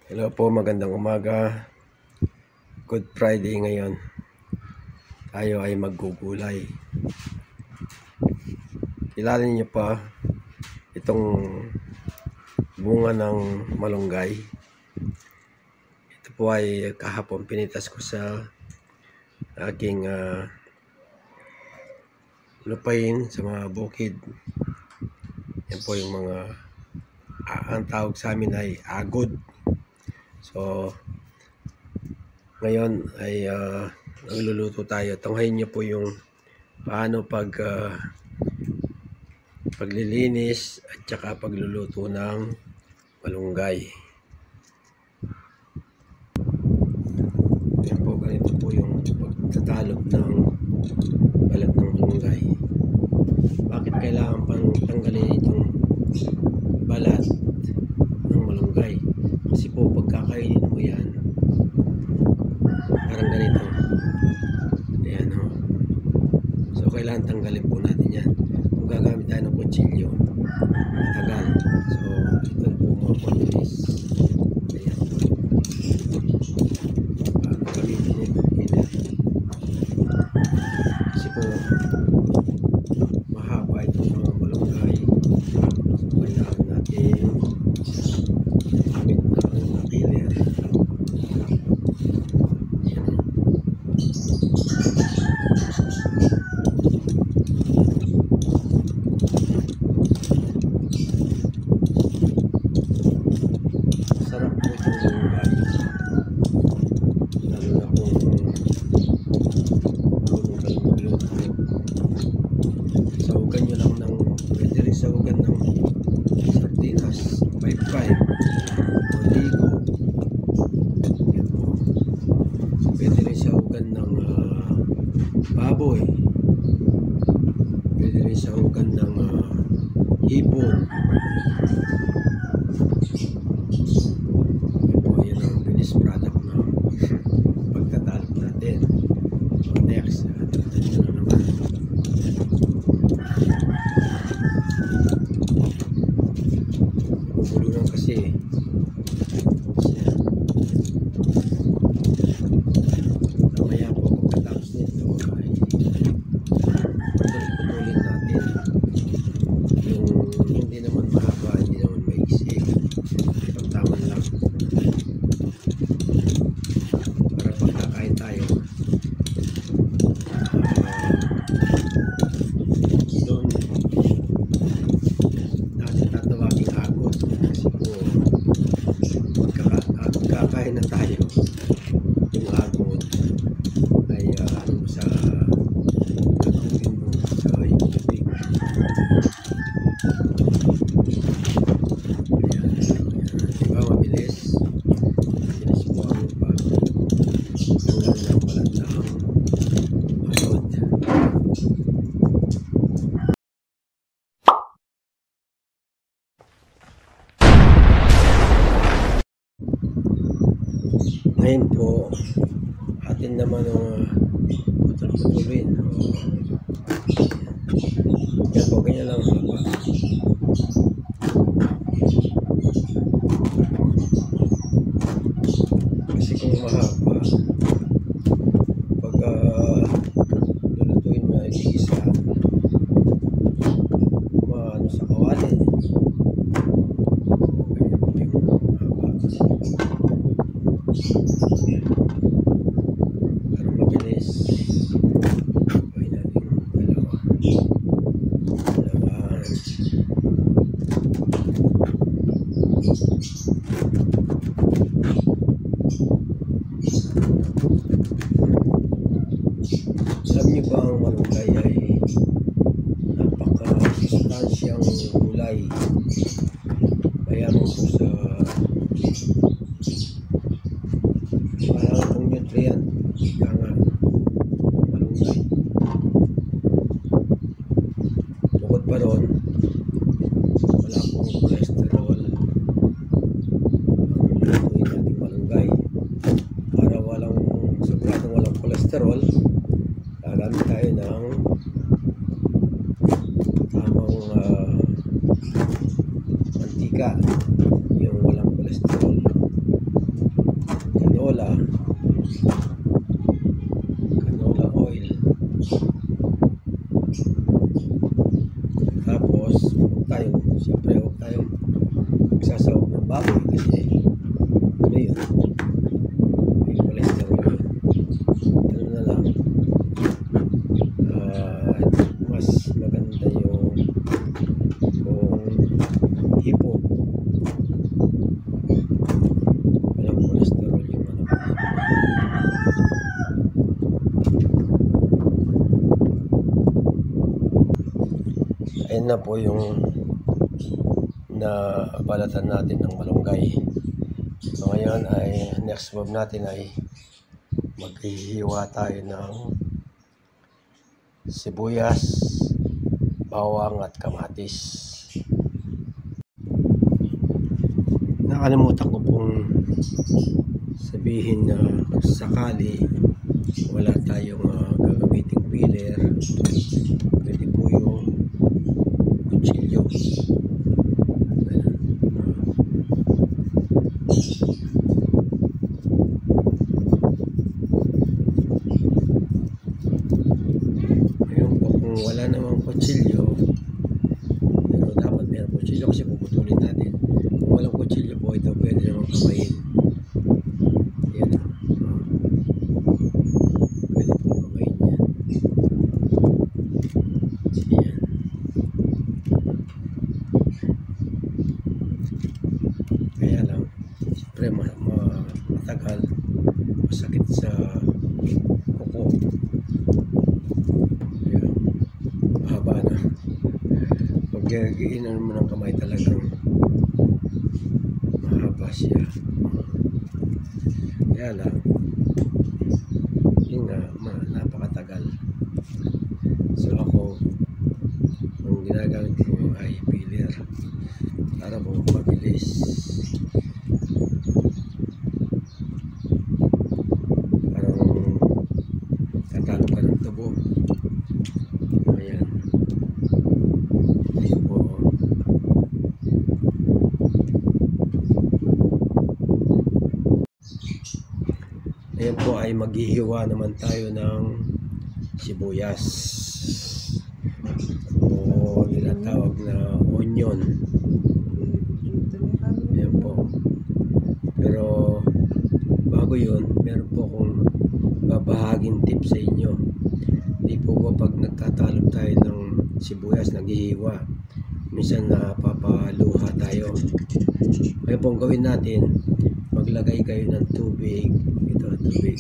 Hello po, magandang umaga. Good Friday ngayon. Tayo ay maggugulay. Kilala niyo pa itong bunga ng malunggay. Ito po ay kahapon pinitas ko sa aking lupain sa mga bukid. Yan po yung mga ang tawag sa amin ay agod. So ngayon ay nagluluto tayo. Tunghayin niyo po yung paano paglilinis at saka pagluluto ng malunggay. Yan po, ganito po yung pagtatalog ng balat ng malunggay. Bakit kailangan pang tanggalin itong balat ng malunggay? Kasi po pagkakainin mo yan, parang ganito. Ayan o. So kailangan tanggalin po natin yan. Kung gagamit tayo ng kutsilyo, matagal. So ito po mga pabilis. Ayan. Paano gamitin ito? Kasi po mahaba itong mga malunggay. So kailangan natin gamit ng killer. Sarap po itong malunggay. Lalo na kung marunong kayo magluto. Sahugan nyo lang ng, pwede rin sahugan ng sardinas, 5-5, o ligo. Yan po. Pwede rin sahugan ng baboy. Pwede rin sahugan ng hipon. Yan ang finished product ng pagtatalog natin. So next, natin na naman. Magugulo lang kasi. Mamaya po pagkatapos nito ay putulin natin. Yung hindi naman mahaba, hindi naman maiksi. Pagtaman lang. Para pagkakain tayo, doon natin tatawagin agod. Kasi po pagkakain na tayo, yung agod ay sa tatawagin mo sa yung tubig. Ayan, diba mabilis? Mabilis po ang pagtanggal ng balat ng agod. Ngayon po, atin naman ang putulin. Yan po, ganyan lang haba. Kasi kung mahaba, pag lulutuin mo ay isa, maano sa kawali. Ganyan po yung haba. Para mabilis, gawin natin dalawa. Alam niyo ba ang malunggay ay napaka-sustansyang gulay. Mayaman po sa parang nutrient. Kaya nga, malunggay. Bukod pa ron, wala pong cholesterol ang lutuin nating malunggay. Para sobradong walang cholesterol, gagamit tayo ng tamang mantika, yung walang cholesterol. kasi ano yun, may cholesterol yun. Ano na lang, mas maganda yung kung hipon, walang cholesterol yung ano. Ayun na po yung na balatan natin ng malunggay. So ngayon ay next move natin ay maghihiwa tayo ng sibuyas, bawang at kamatis. Nakalimutan ko pong sabihin na sakali wala tayong gagamiting peeler, pwede po yung kutsilyo. Ngayon po kung wala namang kutsilyo, pero dapat meron kutsilyo kasi puputulin natin. Kung walang kutsilyo po, ito pwede namang kamayin. Yan. Pwede pong kamayin yan. Yan. Kaya lang, siyempre matagal, masakit sa kuko. Yan. Mahaba na. Pag giinan mo ng kamay talagang mahaba siya. Kaya lang, yun nga, napakatagal. So ako, ang ginagamit ko ay peeler para po mabilis. Parang tatalo ka ng tubo. Ayan. Ayan po. Ayan po ay maghihiwa naman tayo ng sibuyas o tinatawag na onion. Ayan po. Pero bago yun, meron po akong babahaging tip sa inyo. Hindi po ba pag nagtatalog tayo ng sibuyas, naghihiwa, minsan napapaluha tayo. Kaya pong gawin natin, maglagay kayo ng tubig, ito tubig,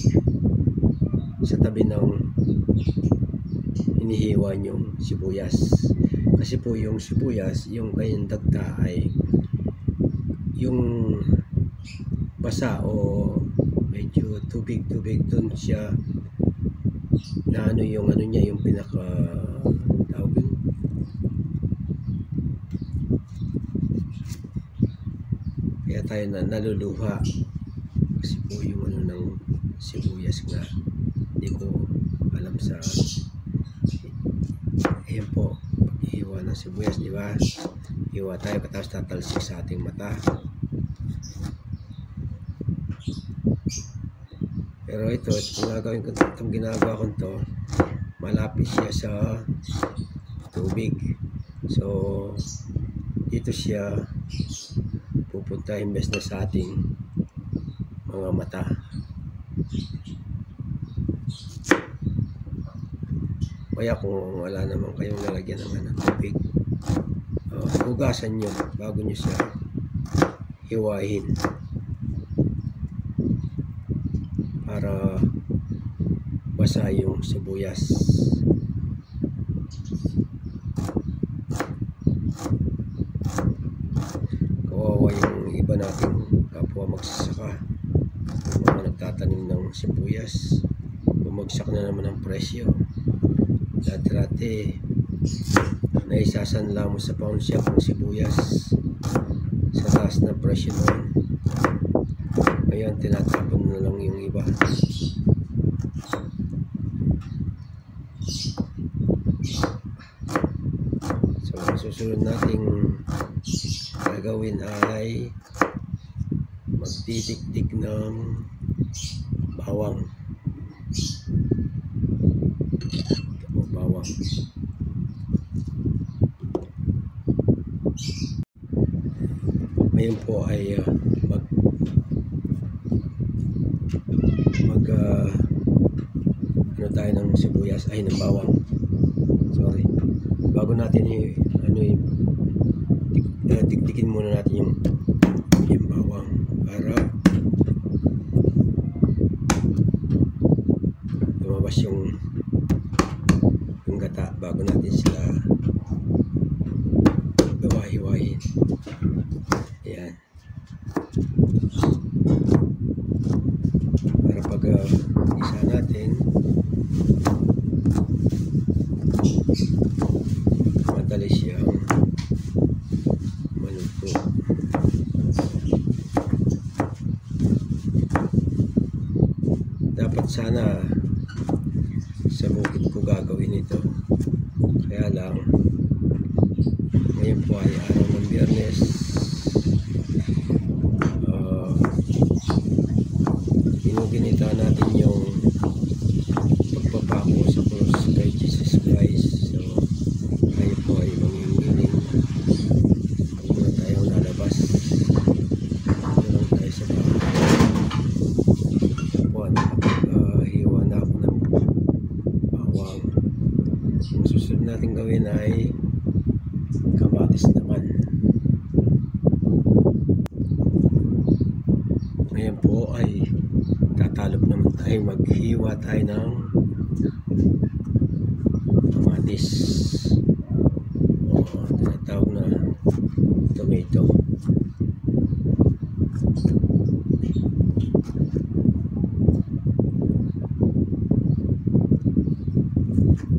sa tabi ng hinihiwa nyong sibuyas. Kasi po yung sibuyas, yung kanyang dagta ay yung basa o medyo tubig-tubig, dun siya na ano yung ano niya, yung pinaka tawag yun, kaya tayo naluluha kasi po yung ano ng sibuyas nga, hindi ko alam sa ayan po, paghihiwa ng sibuyas, di ba? Hiwa tayo katapos tatalsik sa ating mata. Pero ito, itong ginagawa ko to, malapit siya sa tubig. So, dito siya pupunta imbes na sa ating mga mata. Kaya kung wala naman kayong lalagyan ng tubig, hugasan nyo bago nyo siya hiwahin para basa yung sibuyas. Kawawa yung iba nating kapwa magsasaka, mga nagtatanim ng sibuyas, bumagsak na naman ang presyo. Dati naisasanla mo sa pound shop ng sibuyas sa taas ng presyo noon. Ngayon tinatapon na lang yung iba. So susunod nating gagawin ay magtitiktik ng bawang. Ngayon po ay sibuyas ay ng bawang. Sorry. Bago natin tiktikin muna natin yung bawang para lumabas yung gata bago natin sila gawa-hiwain. Ayan. Para pag isa natin madali siyang maluto. Dapat sana sa bukid ko gagawin ito, kaya lang ngayon po ay araw ng Biyernes. Ginuginita natin yung pagpapako sa cross kay Jesus Christ. So tayo po ay mangingiling, huwag muna tayong lalabas, lang tayo sa bahay. Po, nakapaghiwa na ako ng bawang. Ang susunod natin gawin ay kamatis naman. Ngayon po ay tatalog naman tayo, maghiwa tayo ng kamatis o tinatawag na tomato.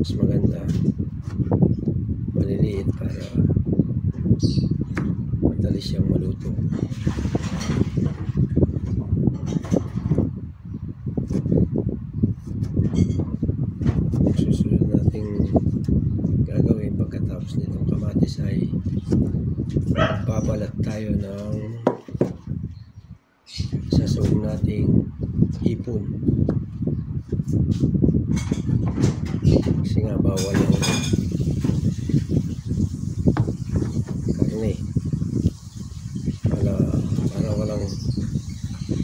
Mas maganda maliliit para madali siyang maluto. Susunod nating gagawin pagkatapos nitong kamatis ay babalat tayo ng sasawag nating hipon, kasi nga bawal ang karne para walang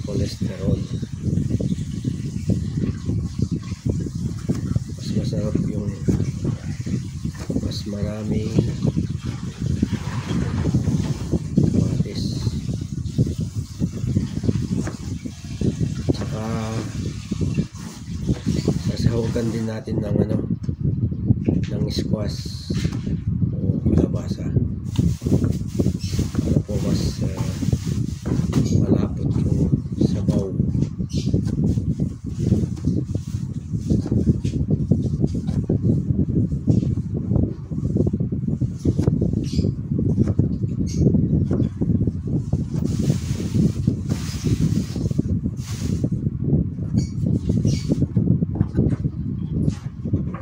cholesterol. Mas masarap yung mas maraming kamatis. Tsaka sasahugan din natin ng squash o kalabasa para po mas malapot yung sabaw.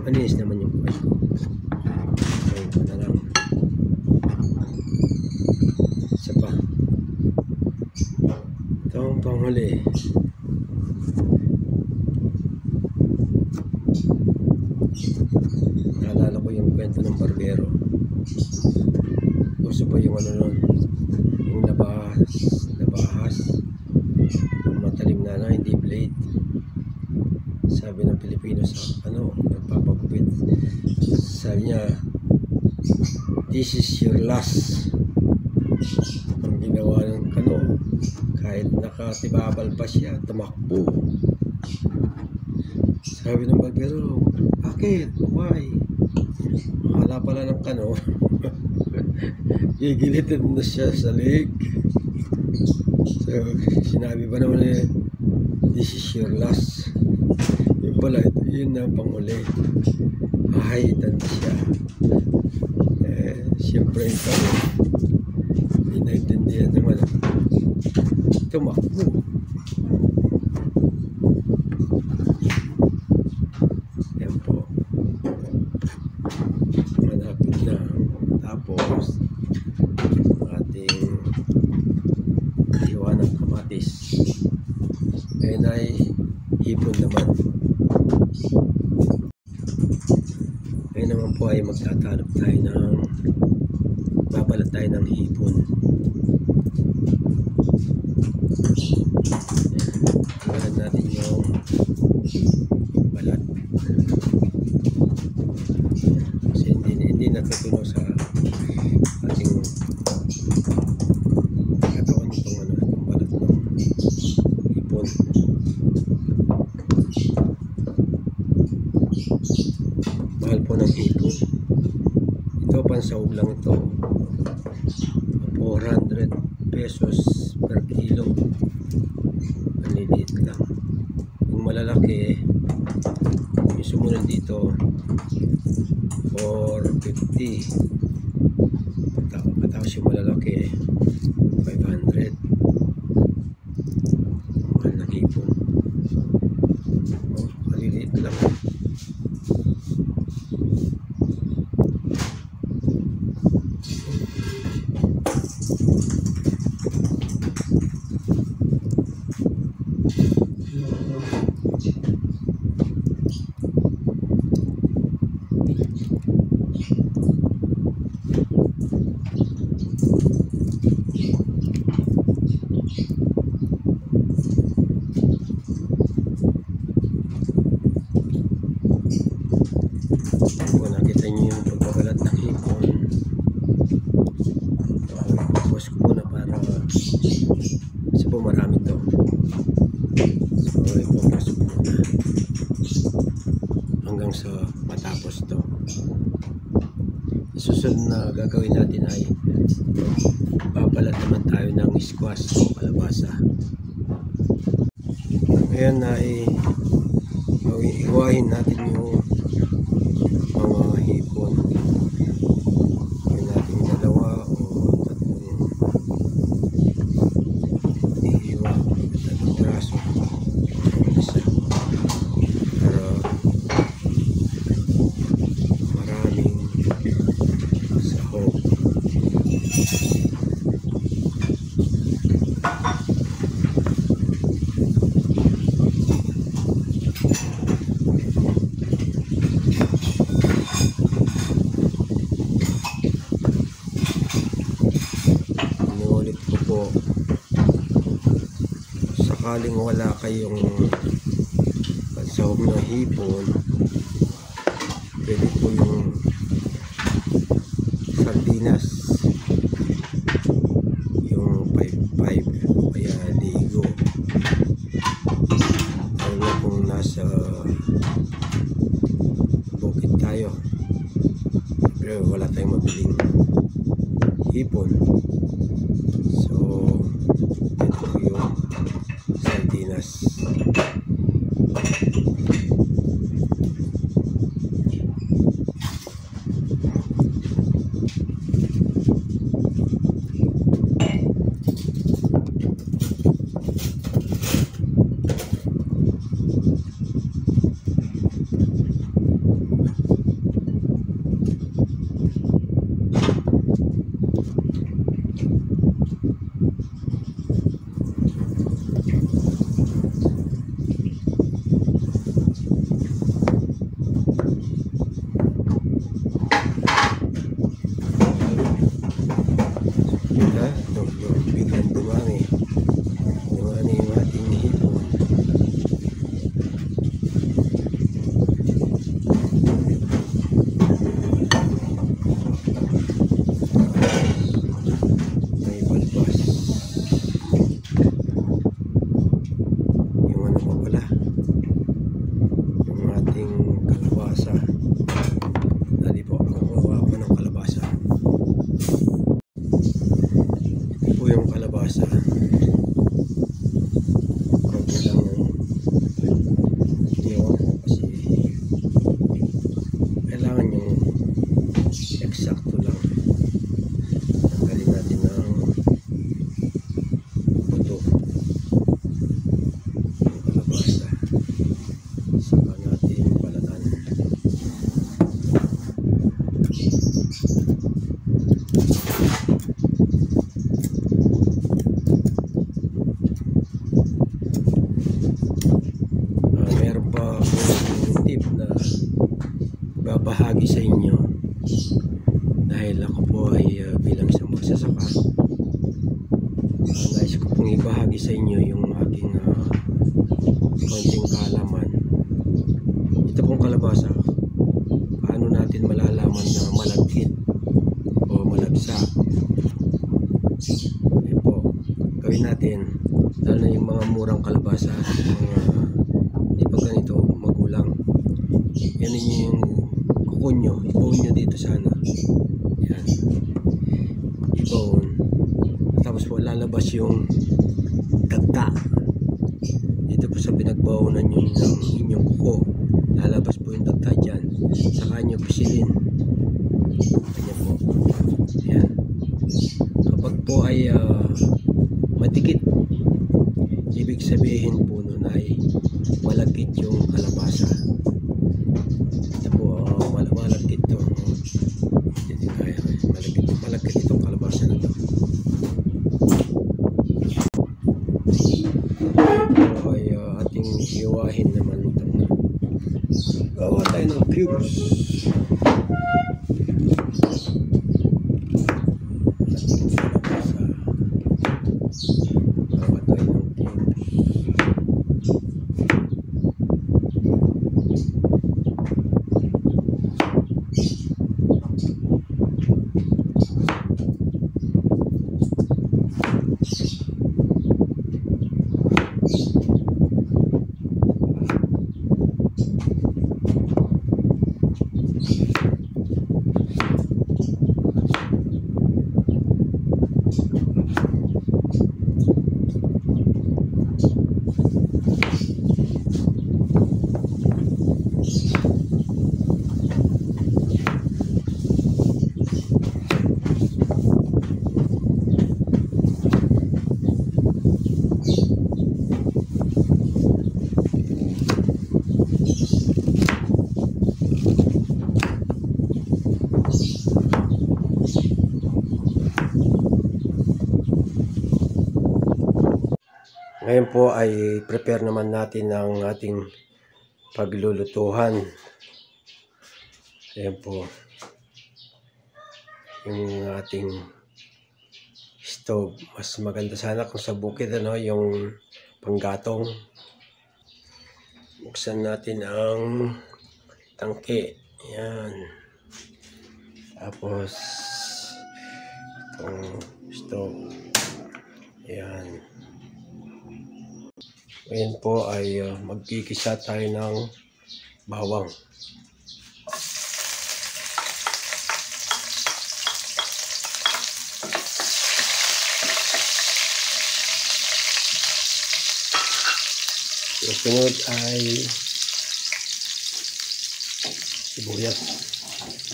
Malinis naman yung kumain ko. Ayun ko na lang. Isa pa. Ito ang panghuli. Naalala ko yung kwento ng barbero. Gusto pa yung nun, yung nabahas, yung matalim na hindi blade. Sabi ng Pilipino sa nagpapagupit, sabi niya, this is your last. Ang ginawa ng kahit nakatibabal pa siya, tumakbo. Sabi ng barbero, bakit? Why? Akala pala ng gigilitin na siya sa leg. So sinabi pa naman this is your last. Yung pala, yun na pang-uli. Hahayitan siya. Siyempre ito, hindi naintindihan naman. Tumakbo. Yan po. Malapit na. Tapos ating hiwa ng kamatis. Ngayon ay hipon naman. Ngayon naman po ay magtatalog tayo babalat tayo ng hipon. Balat natin yung balat. hipon. Mahal po ng hipon. Ito pansahog lang ito, 400 pesos per kilo. Maliliit lang. Yung malalaki, yung sumunod dito 450. Tapos yung malalaki 500. Mahal ng hipon. Maliliit lang. Kung nakita nyo yung pagbabalat ng hipon, ipopost ko muna para kasi po marami to. So ipopost ko muna hanggang sa matapos to. Susunod na gagawin natin ay babalat naman tayo ng squash o kalabasa. Ngayon ay iwahin natin yung mga hipon. Gawin natin dalawa o tatlong ihiwa, tatlong braso isa para maraming sahog. Inuulit ko po, sakaling wala kayong pansahog na hipon, pwede po yung sardinas, yung 5-5 kaya ligo. Lalo na kung nasa bukid tayo, pero wala tayong mabiling hipon, so ito po yung sardinas. Biglang dumami yung ating hipon. May balbas yung ano pa pala, yung ating kalabasa. Dali po, kukuha ako ng kalabasa. Ito po yung kalabasa. Konti lang yung iwan ko kasi kailangan yung eksakto lang. Tanggalin natin ng buto yung kalabasa, saka natin balatan. Meron pa akong tip na babahagi sa inyo dahil ako po ay bilang isang magsasaka. Nais ko pong ibahagi sa inyo yung aking konting kaalaman. Ito pong kalabasa, paano natin malalaman na malagkit o malabsa? Ayan po, gawin natin, lalo na yung mga murang kalabasa, mga hindi pa ganito magulang. Yan yung kuko nyo, ibawon nyo dito sana. Yan, ibawon. Tapos po lalabas yung dagta dito po sa pinagbawonan nyo ng inyong kuko. Lalabas po yung dagta dyan, saka nyo pisilin. Ganyan po. Yan. Kapag po ay madikit, ibig sabihin po nun ay malagkit yung kalabasa. Ito po, malagkit to. Malagkit itong kalabasa na to. Ito ay ating iwahin naman ito. Gawa tayo ng cubes. Ngayon po ay prepare naman natin ang ating paglulutuhan. Ayan po yung ating stove. Mas maganda sana kung sa bukid yung panggatong. Buksan natin ang tangke. Ayan. Tapos itong stove. Ayan. Ngayon po ay magkikisa tayo ng bawang. Susunod ay sibuyas.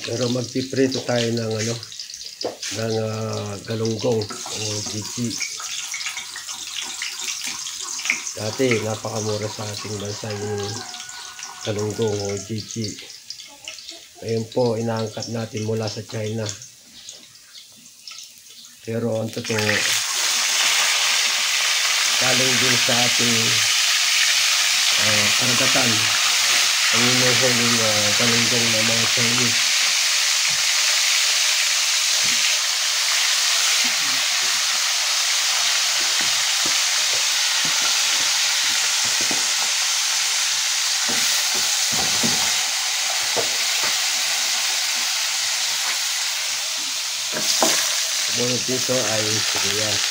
Pero magpiprito tayo ng galunggong o gigi. Dati napakamura sa ating bansa yung galunggong o gigi. Ngayon po inaangkat natin mula sa China. Pero ang totoo, galing din sa ating karagatan ang inuhol ng galunggong ng mga Chinese. Sumunod dito ay sibuyas.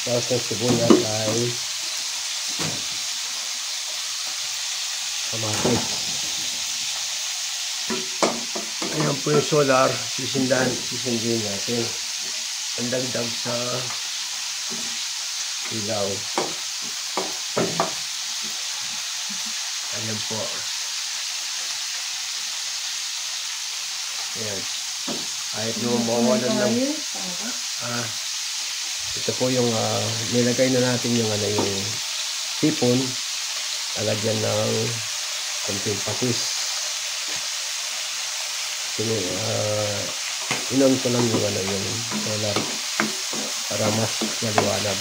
Tapos ang sibuyas ay kamatis. Ayan po yung solar, sisindin natin. Ang dagdag sa ilaw. Ayan po. Ayan. Kahit mawawalan lang. Ito po yung nilagay na natin yung yung sipon. Lalagyan ng konting patis. Inon ko lang yung yung solar para mas maliwanag.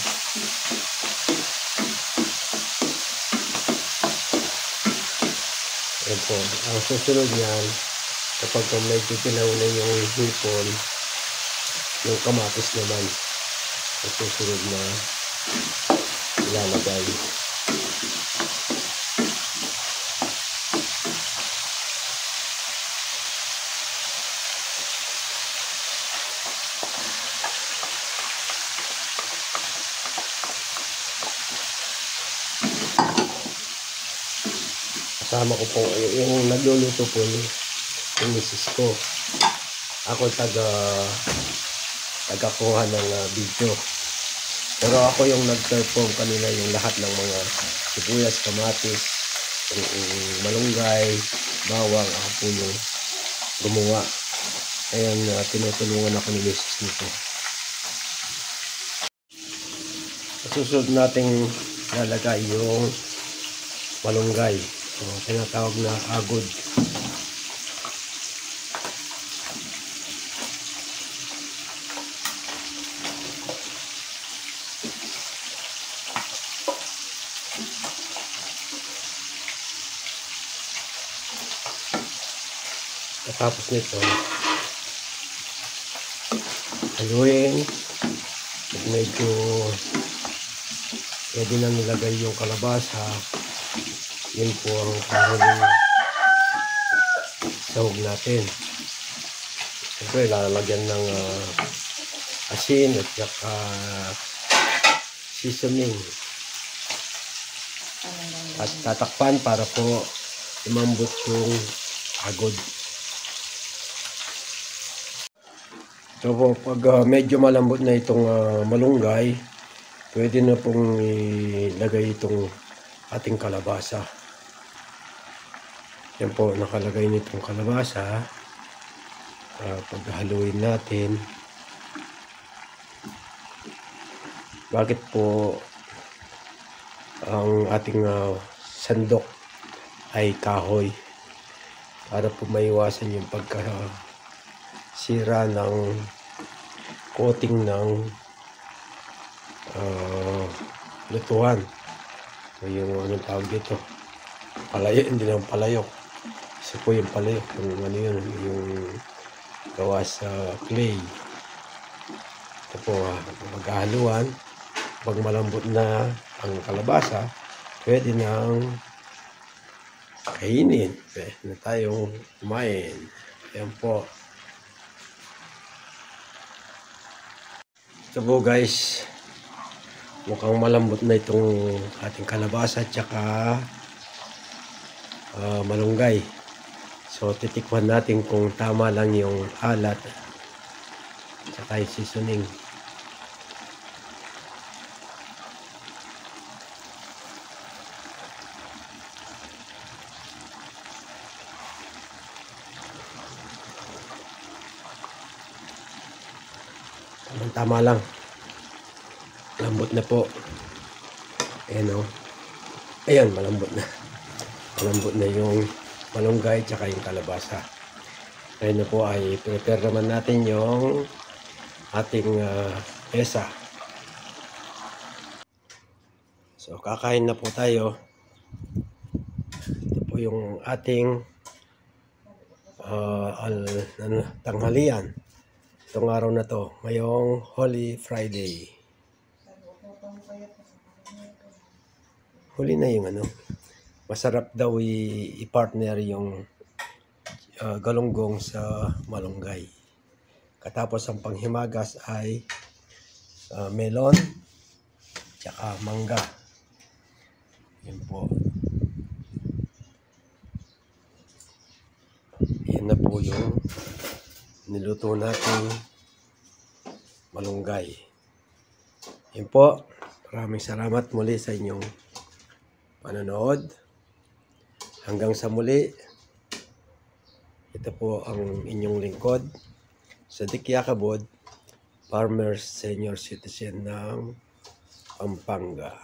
Ayan po. Ang susunod yan, kapag medyo pilaw na yung hipon, yung kamatis naman ang susunod na ilalagay. Kasama ko po yung nagluluto po yung misis ko. Ako tagakuha ng video. Pero ako yung nag-perform kanina yung lahat ng mga sibuyas, kamatis, malunggay, bawang. Ako po yung gumawa. Ayan, tinutulungan ako ni misis nito. Susunod nating lalagay yung malunggay. So, tinatawag na agod. Tapos nito, haluin. Medyo pwede na nilagay yung kalabasa. Yun po ang kahuling sahog natin. Siyempre lalagyan ng asin at saka seasoning. At tatakpan para po lumambot yung agod. So po, pag medyo malambot na itong malunggay, pwede na pong ilagay itong ating kalabasa. Yan po, nakalagay nitong kalabasa. Paghaluin natin. Bakit po ang ating sandok ay kahoy? Para po maiwasan yung pagkasira ng coating ng lutuan. So, yung anong tawag dito, palayok, hindi lang palayok. Kasi po yung palayok, yung ano yun, yung gawa sa clay. Ito po, maghahaluan. Pag malambot na ang kalabasa, pwede nang kainin. Pwede na tayong kumain. Ayan po. So po guys, mukhang malambot na itong ating kalabasa at saka malunggay. So titikman natin kung tama lang yung alat at saka yung seasoning. Tama lang. Malambot na po. Ayan o. Ayan, malambot na. Malambot na yung malunggay tsaka yung kalabasa. Ngayon na po ay prepare naman natin yung ating pesa. So, kakain na po tayo. Ito po yung ating tanghalian. Itong araw na to, ngayong Holy Friday. Huli na yung ano. Masarap daw i-partner yung galunggong sa malunggay. Katapos ang panghimagas ay melon tsaka mangga. Yan po. Yan na po yung niluto natin malunggay. Yan po. Maraming salamat muli sa inyong panonood. Hanggang sa muli. Ito po ang inyong lingkod, Sadik Yakabod, Farmers Senior Citizen ng Pampanga.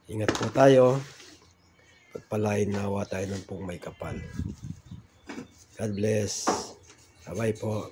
Ingat po tayo. Pagpalain nawa tayo ng pong may kapal. God bless. Bye-bye po.